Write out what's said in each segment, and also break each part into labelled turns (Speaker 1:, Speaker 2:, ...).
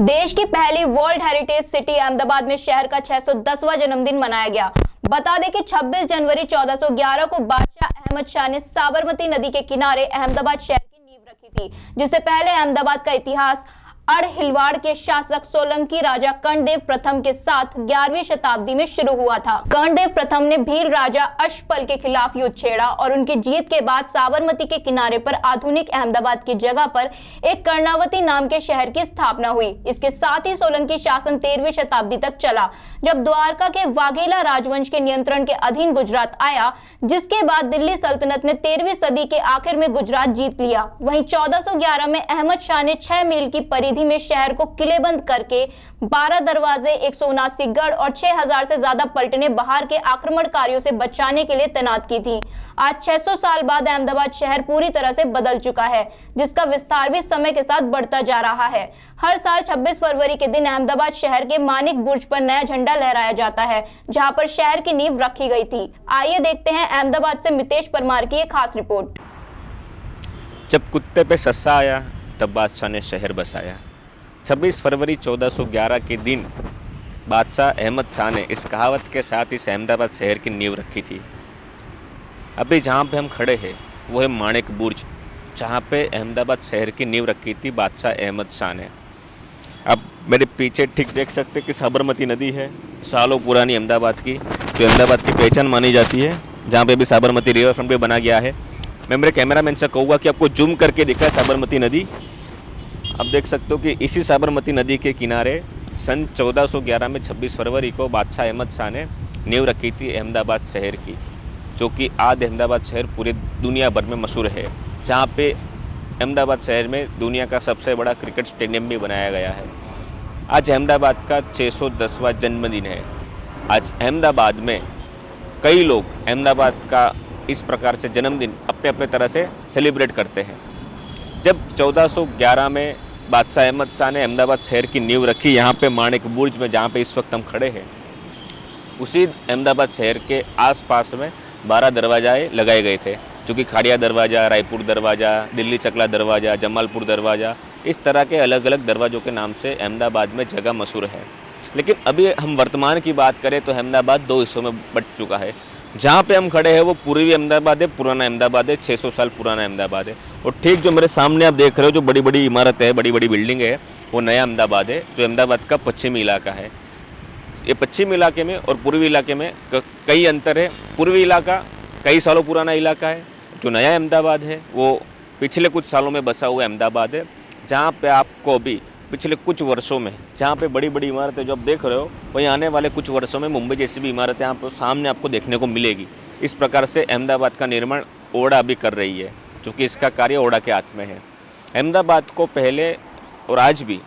Speaker 1: देश की पहली वर्ल्ड हेरिटेज सिटी अहमदाबाद में शहर का 610वां जन्मदिन मनाया गया। बता दें कि 26 जनवरी 1411 को बादशाह अहमद शाह ने साबरमती नदी के किनारे अहमदाबाद शहर की नींव रखी थी, जिससे पहले अहमदाबाद का इतिहास अड़हिलवाड़ के शासक सोलंकी राजा कर्णदेव प्रथम के साथ 11वीं शताब्दी में शुरू हुआ था। कर्णदेव प्रथम ने भील राजा अशफल के खिलाफ युद्ध छेड़ा और उनकी जीत के बाद साबरमती के किनारे पर आधुनिक अहमदाबाद की जगह पर एक कर्णावती नाम के शहर की स्थापना हुई। इसके साथ ही सोलंकी शासन 13वीं शताब्दी तक चला, जब द्वारका के वाघेला राजवंश के नियंत्रण के अधीन गुजरात आया, जिसके बाद दिल्ली सल्तनत ने 13वीं सदी के आखिर में गुजरात जीत लिया। वहीं 1411 में अहमद शाह ने 6 मील की परिधि में शहर को किलेबंद करके 12 दरवाजे, 179 गढ़ और 6000 से ज्यादा पलटने बाहर के आक्रमणकारियों से बचाने के लिए तैनात की थी। आज 600 साल बाद अहमदाबाद शहर पूरी तरह से बदल चुका है, जिसका विस्तार भी समय के साथ बढ़ता जा रहा है। हर साल 26 फरवरी के दिन अहमदाबाद शहर के मानिक बुर्ज पर नया झंडा लहराया जाता है, जहां पर शहर की नींव रखी गई थी। आइए देखते हैं अहमदाबाद से मितेश परमार की एक खास रिपोर्ट।
Speaker 2: जब कुत्ते पे सस्सा आया तब बादशाह ने शहर बसाया। 26 फरवरी 1411 के दिन बादशाह अहमद शाह ने इस कहावत के साथ इस अहमदाबाद शहर की नींव रखी थी। अभी जहाँ पे हम खड़े हैं वो है माणिक बुर्ज, जहाँ पे अहमदाबाद शहर की नींव रखी थी बादशाह अहमद शाह ने। अब मेरे पीछे ठीक देख सकते कि साबरमती नदी है, सालों पुरानी अहमदाबाद की, जो अहमदाबाद की पहचान मानी जाती है, जहाँ पे भी साबरमती रिवर फ्रंट पे बना गया है। मैं मेरे कैमरामैन से कहूँगा कि आपको जूम करके दिखाए साबरमती नदी। आप देख सकते हो कि इसी साबरमती नदी के किनारे सन 1411 में 26 फरवरी को बादशाह अहमद शाह ने नींव रखी थी अहमदाबाद शहर की, जो कि आज अहमदाबाद शहर पूरे दुनिया भर में मशहूर है, जहाँ पे अहमदाबाद शहर में दुनिया का सबसे बड़ा क्रिकेट स्टेडियम भी बनाया गया है। आज अहमदाबाद का 610वां जन्मदिन है। आज अहमदाबाद में कई लोग अहमदाबाद का इस प्रकार से जन्मदिन अपने अपने तरह से सेलिब्रेट करते हैं। जब 1411 में बादशाह अहमद शाह ने अहमदाबाद शहर की नींव रखी, यहाँ पे माणिक बुर्ज में, जहाँ पे इस वक्त हम खड़े हैं, उसी अहमदाबाद शहर के आसपास में 12 दरवाजे लगाए गए थे, जो कि खाड़िया दरवाज़ा, रायपुर दरवाज़ा, दिल्ली चकला दरवाज़ा, जमालपुर दरवाज़ा, इस तरह के अलग अलग दरवाज़ों के नाम से अहमदाबाद में जगह मशहूर है। लेकिन अभी हम वर्तमान की बात करें तो अहमदाबाद 2 हिस्सों में बंट चुका है। जहाँ पे हम खड़े हैं वो पूर्वी अहमदाबाद है, पुराना अहमदाबाद है, 600 साल पुराना अहमदाबाद है। और ठीक जो मेरे सामने आप देख रहे हो, जो बड़ी बड़ी इमारत है, बड़ी बड़ी बिल्डिंग है, वो नया अहमदाबाद है, जो अहमदाबाद का पश्चिमी इलाका है। ये पश्चिमी इलाके में और पूर्वी इलाके में कई अंतर है। पूर्वी इलाका कई सालों पुराना इलाका है, जो नया अहमदाबाद है वो पिछले कुछ सालों में बसा हुआ अहमदाबाद है, जहाँ पे आपको अभी पिछले कुछ वर्षों में, जहाँ पे बड़ी बड़ी इमारतें जो आप देख रहे हो, वहीं आने वाले कुछ वर्षों में मुंबई जैसी भी इमारतें यहाँ पर सामने आपको देखने को मिलेगी। इस प्रकार से अहमदाबाद का निर्माण ओडा भी कर रही है, क्योंकि इसका कार्य ओडा के हाथ में है। अहमदाबाद को पहले और आज भी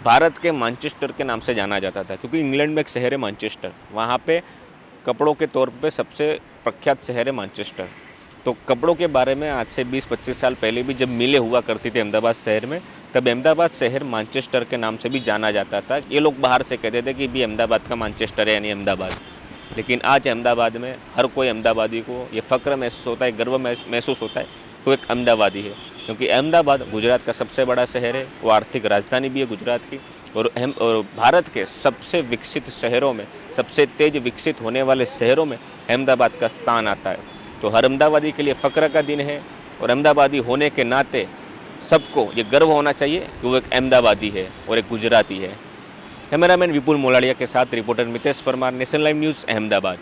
Speaker 2: भारत के मैनचेस्टर के नाम से जाना जाता था, क्योंकि इंग्लैंड में एक शहर है मैनचेस्टर, वहाँ पे कपड़ों के तौर पे सबसे प्रख्यात शहर है मैनचेस्टर। तो कपड़ों के बारे में आज से 20-25 साल पहले भी जब मिलें हुआ करती थी अहमदाबाद शहर में, तब अहमदाबाद शहर मैनचेस्टर के नाम से भी जाना जाता था। ये लोग बाहर से कहते थे कि भी अहमदाबाद का मैनचेस्टर है, यानी अहमदाबाद। लेकिन आज अहमदाबाद में हर कोई अहमदाबादी को ये फ़ख्र महसूस होता है, गर्व महसूस होता है तो एक अहमदाबादी है, क्योंकि अहमदाबाद गुजरात का सबसे बड़ा शहर है, वो आर्थिक राजधानी भी है गुजरात की, और भारत के सबसे विकसित शहरों में, सबसे तेज विकसित होने वाले शहरों में अहमदाबाद का स्थान आता है। तो हर अहमदाबादी के लिए फ़ख्र का दिन है, और अहमदाबादी होने के नाते सबको ये गर्व होना चाहिए कि वो एक अहमदाबादी है और एक गुजराती है। कैमरामैन विपुल मोलाड़िया के साथ reporter Mitesh Parmar, national live news, Ahmedabad.